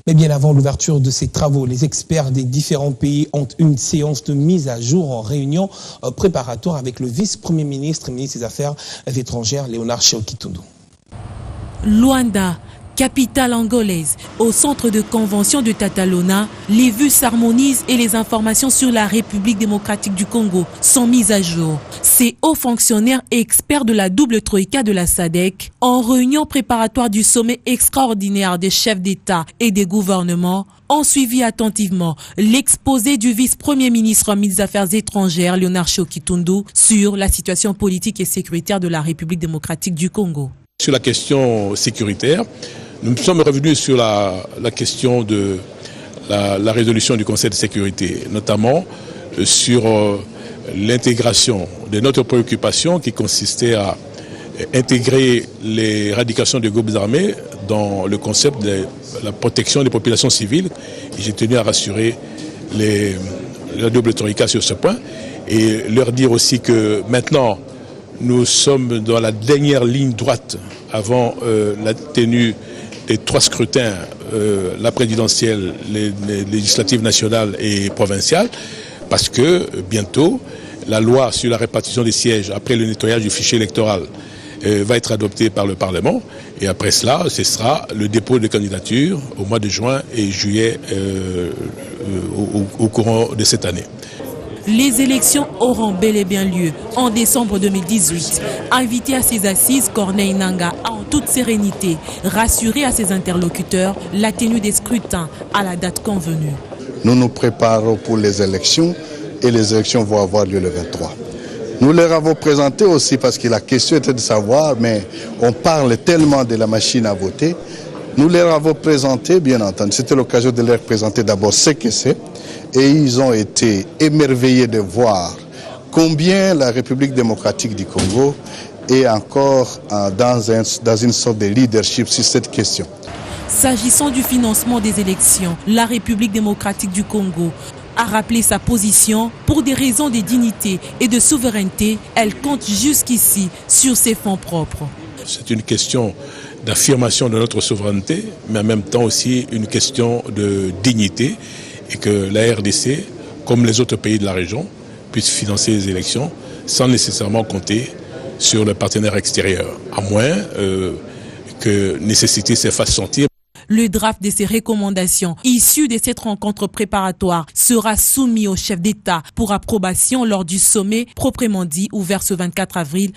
Mais bien avant l'ouverture de ces travaux, les experts des différents pays ont une séance de mise à jour en réunion préparatoire avec le vice-premier ministre et ministre des Affaires étrangères, Léonard Tchéo-Kitundu. Luanda, capitale angolaise, au centre de convention de Tatalona, les vues s'harmonisent et les informations sur la République démocratique du Congo sont mises à jour. Ces hauts fonctionnaires et experts de la double troïka de la SADC, en réunion préparatoire du sommet extraordinaire des chefs d'État et des gouvernements, ont suivi attentivement l'exposé du vice-premier ministre ministre des Affaires étrangères, Léonard Tchéo-Kitundu, sur la situation politique et sécuritaire de la République démocratique du Congo. Sur la question sécuritaire, nous sommes revenus sur la question de la résolution du Conseil de sécurité, notamment sur l'intégration de notre préoccupation qui consistait à intégrer l'éradication des groupes armés dans le concept de la protection des populations civiles. Et j'ai tenu à rassurer la double troïka sur ce point et leur dire aussi que maintenant nous sommes dans la dernière ligne droite avant la tenue des 3 scrutins, la présidentielle, les législatives nationales et provinciales, parce que bientôt la loi sur la répartition des sièges après le nettoyage du fichier électoral va être adoptée par le Parlement et après cela, ce sera le dépôt de candidature au mois de juin et juillet au courant de cette année. Les élections auront bel et bien lieu en décembre 2018. Invité à ses assises, Corneille Nangaa a en toute sérénité rassuré à ses interlocuteurs la tenue des scrutins à la date convenue. Nous nous préparons pour les élections et les élections vont avoir lieu le 23. Nous leur avons présenté aussi parce que la question était de savoir, mais on parle tellement de la machine à voter. Nous leur avons présenté, bien entendu, c'était l'occasion de leur présenter d'abord ce que c'est. Et ils ont été émerveillés de voir combien la République démocratique du Congo est encore dans une sorte de leadership sur cette question. S'agissant du financement des élections, la République démocratique du Congo a rappelé sa position pour des raisons de dignité et de souveraineté. Elle compte jusqu'ici sur ses fonds propres. C'est une question d'affirmation de notre souveraineté, mais en même temps aussi une question de dignité. Et que la RDC, comme les autres pays de la région, puisse financer les élections sans nécessairement compter sur le partenaire extérieur, à moins que nécessité se fasse sentir. Le draft de ces recommandations issues de cette rencontre préparatoire sera soumis au chef d'État pour approbation lors du sommet proprement dit ouvert ce 24 avril.